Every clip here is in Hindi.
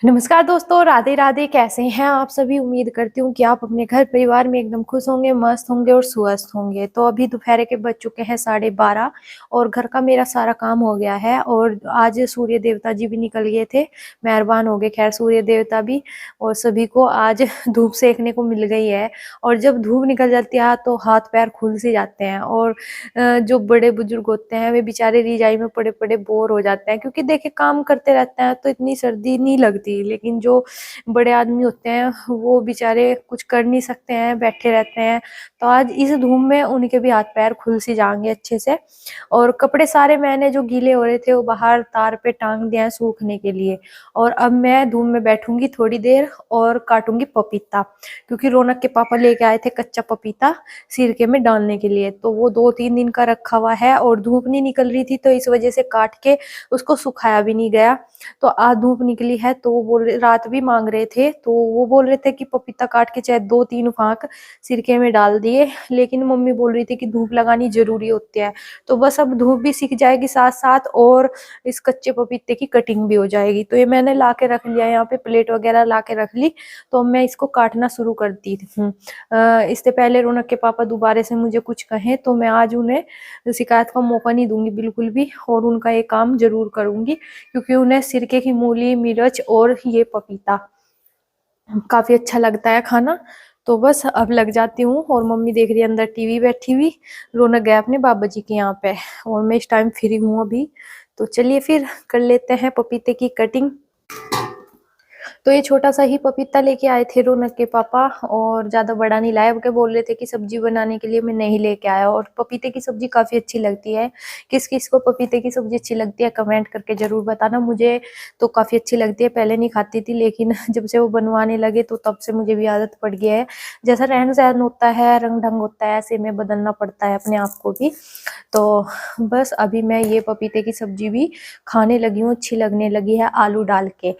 नमस्कार दोस्तों, राधे राधे। कैसे हैं आप सभी? उम्मीद करती हूँ कि आप अपने घर परिवार में एकदम खुश होंगे, मस्त होंगे और स्वस्थ होंगे। तो अभी दोपहर के बज चुके हैं 12:30 और घर का मेरा सारा काम हो गया है। और आज सूर्य देवता जी भी निकल गए थे, मेहरबान हो गए खैर सूर्य देवता भी। और सभी को आज धूप सेकने को मिल गई है। और जब धूप निकल जाती है तो हाथ पैर खुल से जाते हैं। और जो बड़े बुजुर्ग होते हैं वे बेचारे रजाई में पड़े पड़े बोर हो जाते हैं, क्योंकि देखिए काम करते रहते हैं तो इतनी सर्दी नहीं लगती। लेकिन जो बड़े आदमी होते हैं वो बेचारे कुछ कर नहीं सकते हैं, बैठे रहते हैं। तो आज इस धूप में उनके भी हाथ पैर खुल सी जाएंगे अच्छे से। और कपड़े सारे मैंने जो गीले हो रहे थे वो बाहर तार पे टांग दिया है सूखने के लिए। और अब मैं धूप में बैठूंगी थोड़ी देर और काटूंगी पपीता, क्योंकि रौनक के पापा लेके आए थे कच्चा पपीता सिरके में डालने के लिए। तो वो 2-3 दिन का रखा हुआ है और धूप नहीं निकल रही थी, तो इस वजह से काट के उसको सुखाया भी नहीं गया। तो आज धूप निकली है तो वो रात भी मांग रहे थे, तो वो बोल रहे थे कि पपीता काट के चाहे 2-3 फाक सिरके में डाल दिए। लेकिन मम्मी बोल रही थी कि धूप लगानी जरूरी होती है। तो बस अब धूप भी सीख जाएगी साथ साथ, और इस कच्चे पपीते की कटिंग भी हो जाएगी। तो ये मैंने ला के रख लिया, यहाँ पे प्लेट वगैरह ला के रख ली। तो अब मैं इसको काटना शुरू कर दी हूँ। इससे पहले रौनक के पापा दोबारा से मुझे कुछ कहें तो मैं आज उन्हें शिकायत का मौका नहीं दूंगी बिल्कुल भी, और उनका ये काम जरूर करूंगी, क्योंकि उन्हें सिरके की मूली, मिर्च और ये पपीता काफी अच्छा लगता है खाना। तो बस अब लग जाती हूँ। और मम्मी देख रही है अंदर टीवी बैठी हुई, रौनक गया अपने बाबा जी के यहाँ पे, और मैं इस टाइम फ्री हूँ अभी। तो चलिए फिर कर लेते हैं पपीते की कटिंग। तो ये छोटा सा ही पपीता लेके आए थे रौनक के पापा, और ज्यादा बड़ा नहीं लाए, क्योंकि बोल रहे थे कि सब्जी बनाने के लिए मैं नहीं लेके आया। और पपीते की सब्जी काफी अच्छी लगती है। किस किस को पपीते की सब्जी अच्छी लगती है कमेंट करके जरूर बताना। मुझे तो काफी अच्छी लगती है, पहले नहीं खाती थी, लेकिन जब से वो बनवाने लगे तो तब से मुझे भी आदत पड़ गया है। जैसा रहन सहन होता है, रंग ढंग होता है, ऐसे में बदलना पड़ता है अपने आप को भी। तो बस अभी मैं ये पपीते की सब्जी भी खाने लगी हूँ, अच्छी लगने लगी है आलू डाल के।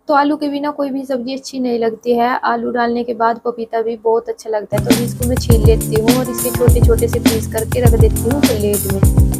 तो आलू के बिना कोई भी सब्जी अच्छी नहीं लगती है, आलू डालने के बाद पपीता भी बहुत अच्छा लगता है। तो इसको मैं छील लेती हूँ और इसके छोटे छोटे से पीस करके रख देती हूँ प्लेट में।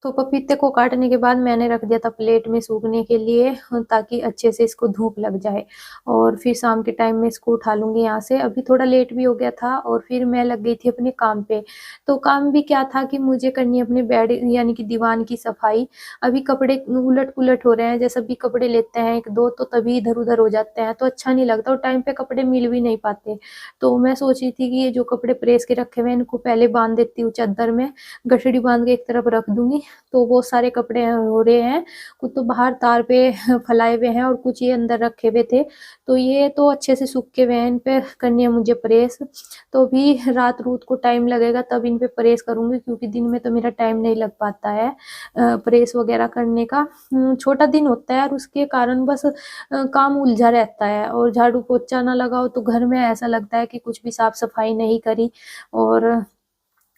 तो पपीते को काटने के बाद मैंने रख दिया था प्लेट में सूखने के लिए, ताकि अच्छे से इसको धूप लग जाए। और फिर शाम के टाइम में इसको उठा लूंगी यहाँ से। अभी थोड़ा लेट भी हो गया था और फिर मैं लग गई थी अपने काम पे। तो काम भी क्या था कि मुझे करनी है अपने बेड यानी कि दीवान की सफाई। अभी कपड़े उलट पुलट हो रहे हैं, जैसे भी कपड़े लेते हैं एक दो तो तभी इधर उधर हो जाते हैं, तो अच्छा नहीं लगता और टाइम पे कपड़े मिल भी नहीं पाते। तो मैं सोच रही थी कि ये जो कपड़े प्रेस के रखे हुए हैं इनको पहले बांध देती हूँ चादर में, गठड़ी बांध के एक तरफ रख दूंगी। तो बहुत सारे कपड़े हो रहे हैं, कुछ तो बाहर तार पे फैलाए हुए हैं और कुछ ये अंदर रखे हुए थे। तो ये तो अच्छे से सूखे हुए हैं, इन पे करनी है मुझे प्रेस। तो भी रात रूत को टाइम लगेगा तब इन पे प्रेस करूंगी, क्योंकि दिन में तो मेरा टाइम नहीं लग पाता है प्रेस वगैरह करने का। छोटा दिन होता है और उसके कारण बस काम उलझा रहता है। और झाड़ू पोछा ना लगाओ तो घर में ऐसा लगता है कि कुछ भी साफ सफाई नहीं करी। और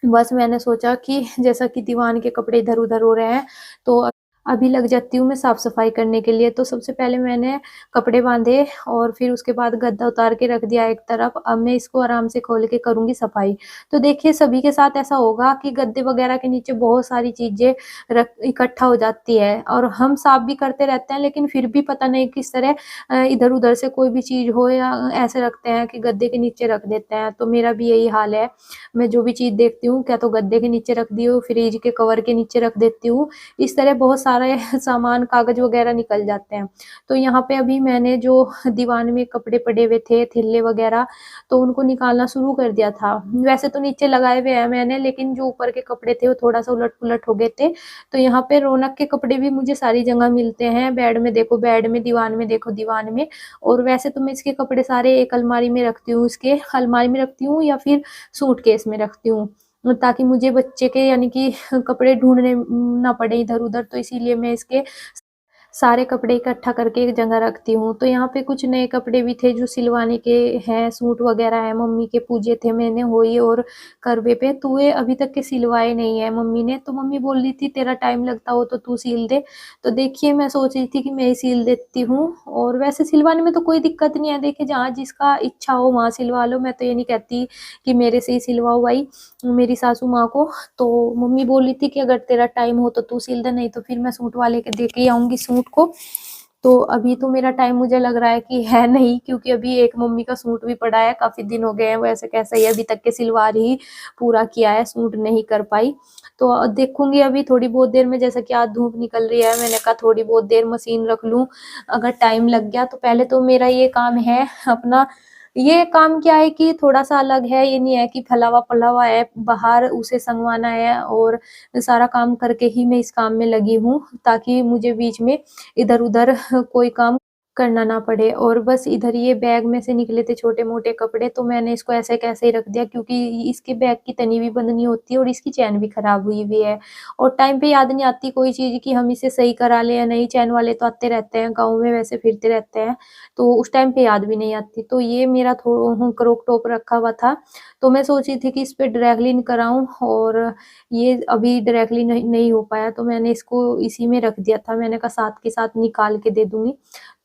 बस मैंने सोचा कि जैसा कि दीवान के कपड़े इधर-उधर हो रहे हैं, तो अभी लग जाती हूँ मैं साफ-सफाई करने के लिए। तो सबसे पहले मैंने कपड़े बाँधे और फिर उसके बाद गद्दा उतार के रख दिया एक तरफ। अब मैं इसको आराम से खोल के करूँगी सफाई। तो देखिए सभी के साथ ऐसा होगा कि गद्दे वगैरह के नीचे बहुत सारी चीज़ें रख इकट्ठा हो जाती है, और हम साफ भी करते रहते हैं, लेकिन फिर भी पता नहीं किस तरह इधर-उधर से कोई भी चीज़ हो या ऐसे रखते हैं कि गद्दे के नीचे रख देते हैं। तो मेरा भी यही हाल है। मैं जो भी चीज़ देखती हूँ क्या तो गद्दे के नीचे रख दी हूँ, फ्रिज के कवर के नीचे रख देती हूँ। इस तरह बहुत सारे सामान कागज़ वग़ैरह निकल जाते हैं। तो यहाँ पे अभी मैंने जो दीवान में कपड़े पड़े हुए थे, थैले वग़ैरह, तो उनको निकालना शुरू कर दिया था। वैसे तो नीचे लगाए हुए हैं मैंने, लेकिन जो ऊपर के कपड़े थे वो थोड़ा-सा उलट-पुलट हो गए थे। तो यहाँ पे रौनक के कपड़े भी मुझे सारी जगह मिलते हैं, बेड में देखो बेड में, दीवान में देखो दीवान में। और वैसे तो मैं इसके कपड़े सारे एक अलमारी में रखती हूँ, इसके अलमारी में रखती हूँ या फिर सूटकेस में रखती हूँ, ताकि मुझे बच्चे के यानी कि कपड़े ढूँढने ना पड़े इधर-उधर। तो इसीलिए मैं इसके सारे कपड़े इकट्ठा करके एक जगह रखती हूँ। तो यहाँ पे कुछ नए कपड़े भी थे जो सिलवाने के हैं, सूट वगैरह हैं, मम्मी के पूजे थे मैंने होली और करवे पे, तो वे अभी तक के सिलवाए नहीं है मम्मी ने। तो मम्मी बोल रही थी तेरा टाइम लगता हो तो तू सिल दे। तो देखिए मैं सोच रही थी कि मैं ही सिल देती हूँ, और वैसे सिलवाने में तो कोई दिक्कत नहीं है, देखिए जहाँ जिसका इच्छा हो वहाँ सिलवा लो। मैं तो ये नहीं कहती कि मेरे से ही सिलवाओ भाई, मेरी सासू माँ को। तो मम्मी बोल रही थी कि अगर तेरा टाइम हो तो तू सिल दे, नहीं तो फिर मैं सूट वाले के दे के आऊंगी सूट को। तो अभी तो मेरा टाइम मुझे लग रहा है कि है नहीं, क्योंकि अभी एक मम्मी का सूट भी पड़ा है, काफी दिन हो गए हैं, वैसे कैसा ही अभी तक के सिलवार ही पूरा किया है, सूट नहीं कर पाई। तो देखूंगी अभी थोड़ी बहुत देर में, जैसा कि आज धूप निकल रही है, मैंने कहा थोड़ी बहुत देर मशीन रख लूं, अगर टाइम लग गया तो। पहले तो मेरा ये काम है अपना, ये काम क्या है कि थोड़ा सा अलग है, ये नहीं है कि फलावा फलावा है बाहर उसे संगवाना है, और सारा काम करके ही मैं इस काम में लगी हूँ, ताकि मुझे बीच में इधर उधर कोई काम करना ना पड़े। और बस इधर ये बैग में से निकले थे छोटे मोटे कपड़े, तो मैंने इसको ऐसे कैसे ही रख दिया, क्योंकि इसके बैग की तनी भी बंधनी होती है और इसकी चैन भी खराब हुई हुई है, और टाइम पे याद नहीं आती कोई चीज कि हम इसे सही करा ले या नहीं। चैन वाले तो आते रहते हैं गाँव में, वैसे फिरते रहते हैं, तो उस टाइम पे याद भी नहीं आती। तो ये मेरा थोड़ा क्रॉप टॉप रखा हुआ था, तो मैं सोची थी कि इस पे ड्राई क्लीन कराऊं, और ये अभी ड्राई क्लीन नहीं हो पाया, तो मैंने इसको इसी में रख दिया था। मैंने कहा साथ के साथ निकाल के दे दूंगी।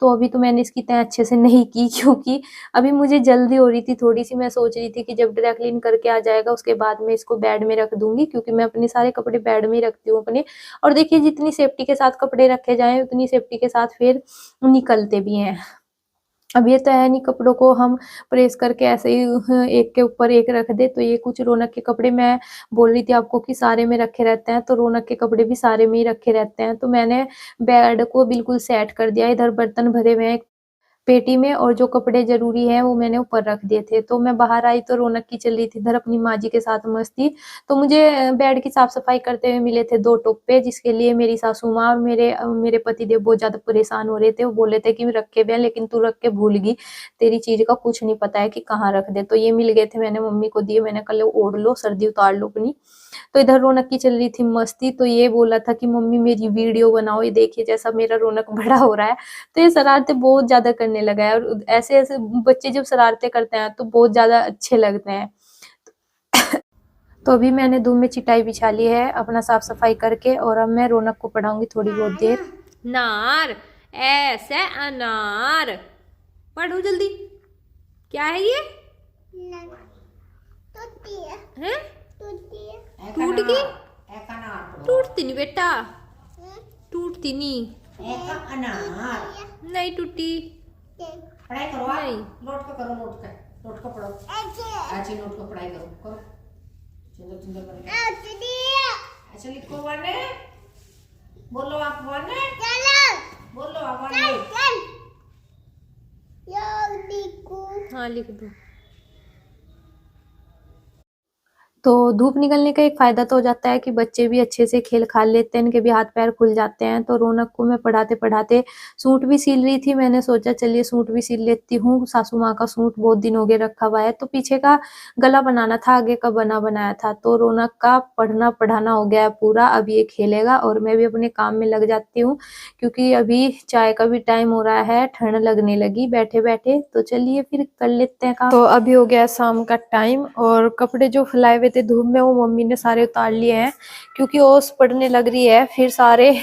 तो अभी तो मैंने इसकी तय अच्छे से नहीं की, क्योंकि अभी मुझे जल्दी हो रही थी थोड़ी सी। मैं सोच रही थी कि जब ड्राई क्लीन करके आ जाएगा उसके बाद में इसको बेड में रख दूंगी, क्योंकि मैं अपने सारे कपड़े बेड में ही रखती हूँ अपने। और देखिए जितनी सेफ्टी के साथ कपड़े रखे जाएं उतनी सेफ्टी के साथ फिर निकलते भी हैं। अब ये तो है नहीं कपड़ों को हम प्रेस करके ऐसे ही एक के ऊपर एक रख दे। तो ये कुछ रौनक के कपड़े मैं बोल रही थी आपको कि सारे में रखे रहते हैं, तो रौनक के कपड़े भी सारे में ही रखे रहते हैं। तो मैंने बेड को बिल्कुल सेट कर दिया, इधर बर्तन भरे हुए हैं पेटी में, और जो कपड़े ज़रूरी हैं वो मैंने ऊपर रख दिए थे। तो मैं बाहर आई तो रौनक की चल रही थी इधर अपनी माँ जी के साथ मस्ती। तो मुझे बेड की साफ-सफाई करते हुए मिले थे 2 टोप्पे, जिसके लिए मेरी सासू माँ और मेरे पतिदेव बहुत ज़्यादा परेशान हो रहे थे। वो बोल रहे थे कि रखे हुए हैं लेकिन तू रख के भूल गई, तेरी चीज़ का कुछ नहीं पता है कि कहाँ रख दें। तो ये मिल गए थे, मैंने मम्मी को दिए, मैंने कहा लो ओढ़ लो, सर्दी उतार लो अपनी। तो इधर रौनक की चल रही थी मस्ती, तो ये बोला था कि मम्मी मेरी वीडियो बनाओ, ये देखिए जैसा मेरा रौनक बड़ा हो रहा है। तो ये शरारतें बहुत ज़्यादा करने लगा है, और ऐसे-ऐसे बच्चे जब शरारतें करते हैं तो बहुत ज़्यादा अच्छे लगते हैं। तो अभी मैंने धूप में चटाई बिछा ली है अपना साफ-सफाई करके, और अब मैं रौनक को पढ़ाऊँगी थोड़ी बहुत देर। नार ऐसे अनार पढ़ो जल्दी। क्या है ये? हैं? टूट गई? टूटती नहीं बेटा, टूटती नहीं। नहीं टूटी। पढ़ाई करो आप। नहीं नोट को करो, नोट को पढ़ो। अच्छी नोट को पढ़ाई करो। सुंदर सुंदर बन। अच्छा लिखो वन, बोलो आप वन, बोलो आप वन। हाँ लिख दो। तो धूप निकलने का एक फ़ायदा तो हो जाता है कि बच्चे भी अच्छे से खेल-खाल लेते हैं, इनके भी हाथ-पैर खुल जाते हैं। तो रौनक को मैं पढ़ाते-पढ़ाते सूट भी सिल रही थी, मैंने सोचा चलिए सूट भी सिल लेती हूँ। सासू माँ का सूट बहुत दिन हो गए रखा हुआ है, तो पीछे का गला बनाना था, आगे का बना बनाया था। तो रौनक का पढ़ना-पढ़ाना हो गया है पूरा, अब ये खेलेगा और मैं भी अपने काम में लग जाती हूँ, क्योंकि अभी चाय का भी टाइम हो रहा है, ठंड लगने लगी बैठे-बैठे। तो चलिए फिर कर लेते हैं काम। तो अभी हो गया शाम का टाइम, और कपड़े जो फैलाए हुए थे धूप में वो मम्मी ने सारे उतार लिए हैं, क्योंकि ओस पड़ने लग रही है, फिर सारे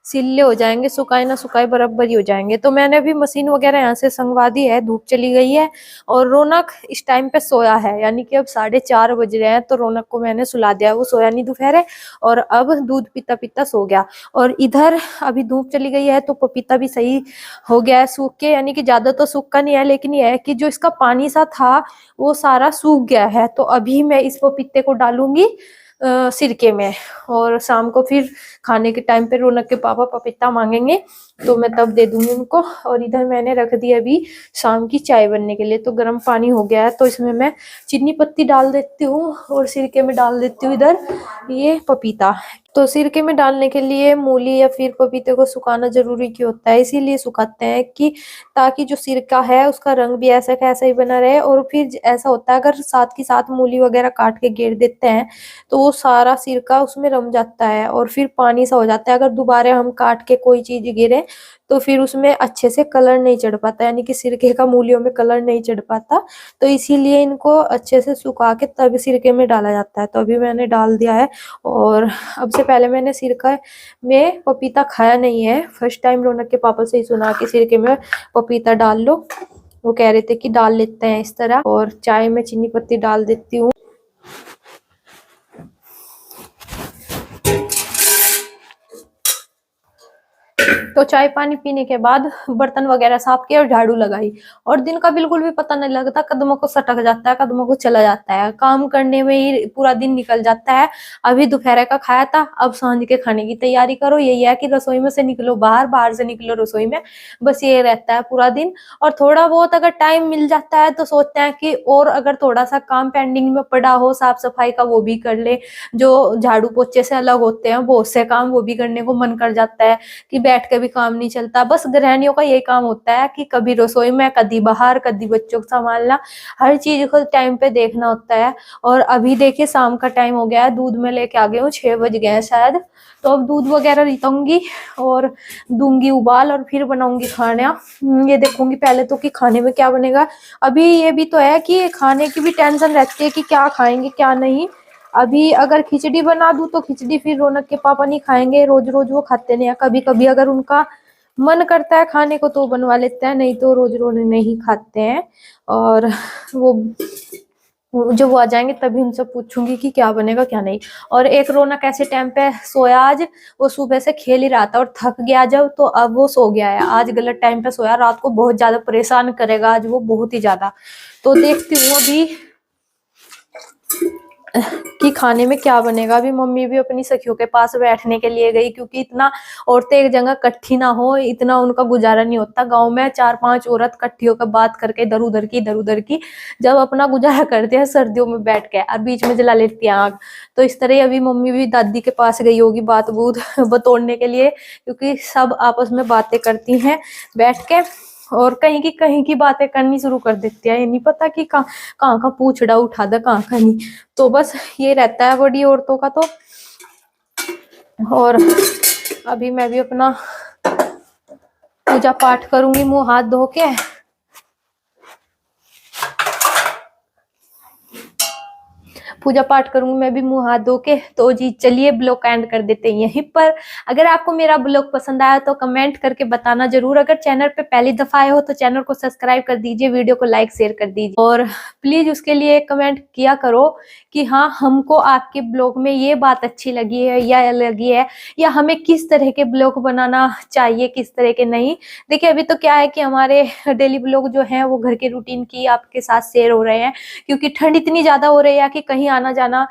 सिल्ले हो जाएंगे, सुखाए ना सुखाए बराबर ही हो जाएंगे। तो मैंने अभी मशीन वगैरह यहाँ से संगवा दी है, धूप चली गई है। और रौनक इस टाइम पे सोया है, यानी कि अब 4:30 बज रहे हैं। तो रौनक को मैंने सुला दिया, वो सोया नहीं दोपहर, और अब दूध पीता पीता सो गया। और इधर अभी धूप चली गई है तो पपीता भी सही हो गया है सूख के, यानी कि ज्यादा तो सूखा नहीं है, लेकिन ये है कि जो इसका पानी सा था वो सारा सूख गया है। तो अभी मैं इस पपीते को डालूंगी सिरके में, और शाम को फिर खाने के टाइम पे रौनक के पापा पपीता मांगेंगे तो मैं तब दे दूंगी उनको। और इधर मैंने रख दी अभी शाम की चाय बनने के लिए, तो गर्म पानी हो गया है, तो इसमें मैं चीनी पत्ती डाल देती हूँ और सिरके में डाल देती हूँ इधर ये पपीता। तो सिरके में डालने के लिए मूली या फिर पपीते को सुखाना जरूरी क्यों होता है? इसीलिए सुखाते हैं कि ताकि जो सिरका है उसका रंग भी ऐसा का ऐसा ही बना रहे। और फिर ऐसा होता है अगर साथ के साथ मूली वगैरह काट के घेर देते हैं तो वो सारा सिरका उसमें रम जाता है और फिर पानी सा हो जाता है। अगर दोबारा हम काट के कोई चीज गिरे तो फिर उसमें अच्छे से कलर नहीं चढ़ पाता, यानी कि सिरके का मूलियों में कलर नहीं चढ़ पाता। तो इसीलिए इनको अच्छे से सुखा के तब सिरके में डाला जाता है। तो अभी मैंने डाल दिया है और अब से पहले मैंने सिरका में पपीता खाया नहीं है। फर्स्ट टाइम रौनक के पापा से ही सुना कि सिरके में पपीता डाल लो। वो कह रहे थे कि डाल लेते हैं इस तरह। और चाय में चीनी पत्ती डाल देती हूँ। तो चाय पानी पीने के बाद बर्तन वगैरह साफ किया और झाड़ू लगाई और दिन का बिल्कुल भी पता नहीं लगता, कदमों को सटक जाता है, कदमों को चला जाता है, काम करने में ही पूरा दिन निकल जाता है। अभी दोपहर का खाया था, अब सांझ के खाने की तैयारी करो। यही है कि रसोई में से निकलो बाहर, बाहर से निकलो रसोई में, बस ये रहता है पूरा दिन। और थोड़ा बहुत अगर टाइम मिल जाता है तो सोचते हैं कि और अगर थोड़ा सा काम पेंडिंग में पड़ा हो साफ सफाई का वो भी कर ले। जो झाड़ू पोछे से अलग होते हैं बहुत से काम, वो भी करने को मन कर जाता है कि बैठ के भी काम नहीं चलता। बस गृहिणियों का यही काम होता है कि कभी रसोई में, कभी बाहर, कभी बच्चों को संभालना, हर चीज को टाइम पे देखना होता है। और अभी देखिए शाम का टाइम हो गया है, दूध में लेके आ गई हूँ, 6 बज गए हैं शायद। तो अब दूध वगैरह रितूंगी और दूंगी उबाल और फिर बनाऊंगी खाना। ये देखूंगी पहले तो कि खाने में क्या बनेगा। अभी ये भी तो है कि खाने की भी टेंशन रहती है कि क्या खाएंगे क्या नहीं। अभी अगर खिचड़ी बना दूं तो खिचड़ी फिर रौनक के पापा नहीं खाएंगे, रोज रोज वो खाते नहीं है। कभी कभी अगर उनका मन करता है खाने को तो बनवा लेते हैं, नहीं तो रोज रोज नहीं खाते हैं। और जब वो आ जाएंगे तभी उनसे पूछूंगी कि क्या बनेगा क्या नहीं। और एक रौनक ऐसे टाइम पे सोया आज, वो सुबह से खेल ही रहा था और थक गया जब, तो अब वो सो गया है। आज गलत टाइम पे सोया, रात को बहुत ज्यादा परेशान करेगा आज वो, बहुत ही ज्यादा। तो देखती हूँ अभी कि खाने में क्या बनेगा। अभी मम्मी भी अपनी सखियों के पास बैठने के लिए गई, क्योंकि इतना औरतें एक जगह इकट्ठी ना हो इतना उनका गुजारा नहीं होता। गांव में 4-5 औरत इकट्ठी होकर बात करके इधर उधर की जब अपना गुजारा करते हैं सर्दियों में बैठ के, और बीच में जला लेती है आग। तो इस तरह अभी मम्मी भी दादी के पास गई होगी बात बूत बतोड़ने के लिए, क्योंकि सब आपस में बातें करती हैं बैठ के और कहीं की बातें करनी शुरू कर देती है। ये नहीं पता कि कहाँ का पूछड़ा उठा दे, कहाँ का नहीं। तो बस ये रहता है बड़ी औरतों का। तो और अभी मैं भी अपना पूजा पाठ करूंगी मुंह हाथ धो के। पूजा पाठ करूंगी मैं भी मुंह हाथ धो के। तो जी चलिए ब्लॉग का एंड कर देते हैं यहीं पर। अगर आपको मेरा ब्लॉग पसंद आया तो कमेंट करके बताना जरूर। अगर चैनल पे पहली दफा आए हो तो चैनल को सब्सक्राइब कर दीजिए, वीडियो को लाइक शेयर कर दीजिए और प्लीज उसके लिए कमेंट किया करो कि हाँ हमको आपके ब्लॉग में ये बात अच्छी लगी है या लगी है, या हमें किस तरह के ब्लॉग बनाना चाहिए किस तरह के नहीं। देखिए अभी तो क्या है कि हमारे डेली ब्लॉग जो है वो घर के रूटीन की आपके साथ शेयर हो रहे हैं, क्योंकि ठंड इतनी ज्यादा हो रही है कि कहीं आना जाना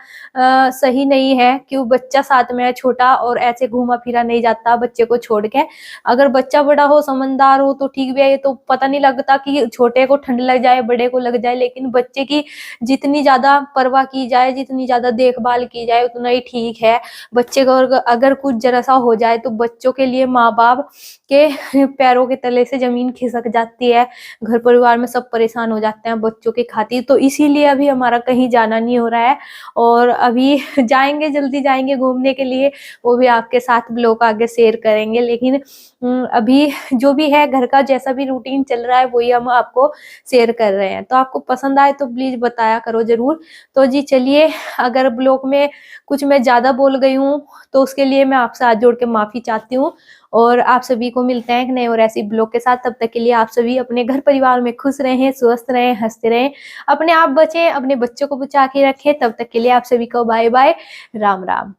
सही नहीं है। क्यों बच्चा साथ में है छोटा और ऐसे घूमा फिरा नहीं जाता बच्चे को छोड़ के। अगर बच्चा बड़ा हो समझदार हो तो ठीक भी है, तो पता नहीं लगता कि छोटे को ठंड लग जाए बड़े को लग जाए। लेकिन बच्चे की जितनी ज्यादा परवाह की जाए, जितनी ज्यादा देखभाल की जाए उतना ही ठीक है। बच्चे को अगर कुछ जरा सा हो जाए तो बच्चों के लिए माँ बाप के पैरों के तले से जमीन खिसक जाती है। घर परिवार में सब परेशान हो जाते हैं बच्चों के खातिर। तो इसीलिए अभी हमारा कहीं जाना नहीं हो रहा है और अभी जाएंगे, जल्दी जाएंगे घूमने के लिए, वो भी आपके साथ ब्लॉग आगे शेयर करेंगे। लेकिन अभी जो भी है घर का जैसा भी रूटीन चल रहा है वही हम आपको शेयर कर रहे हैं। तो आपको पसंद आए तो प्लीज बताया करो जरूर। तो जी चलिए, अगर ब्लॉग में कुछ मैं ज्यादा बोल गई हूँ तो उसके लिए मैं आपसे हाथ जोड़ के माफी चाहती हूँ। और आप सभी को मिलते हैं एक नए और ऐसी ब्लॉग के साथ। तब तक के लिए आप सभी अपने घर परिवार में खुश रहें, स्वस्थ रहें, हंसते रहें, अपने आप बचें, अपने बच्चों को बचा के रखें। तब तक के लिए आप सभी को बाय बाय, राम राम।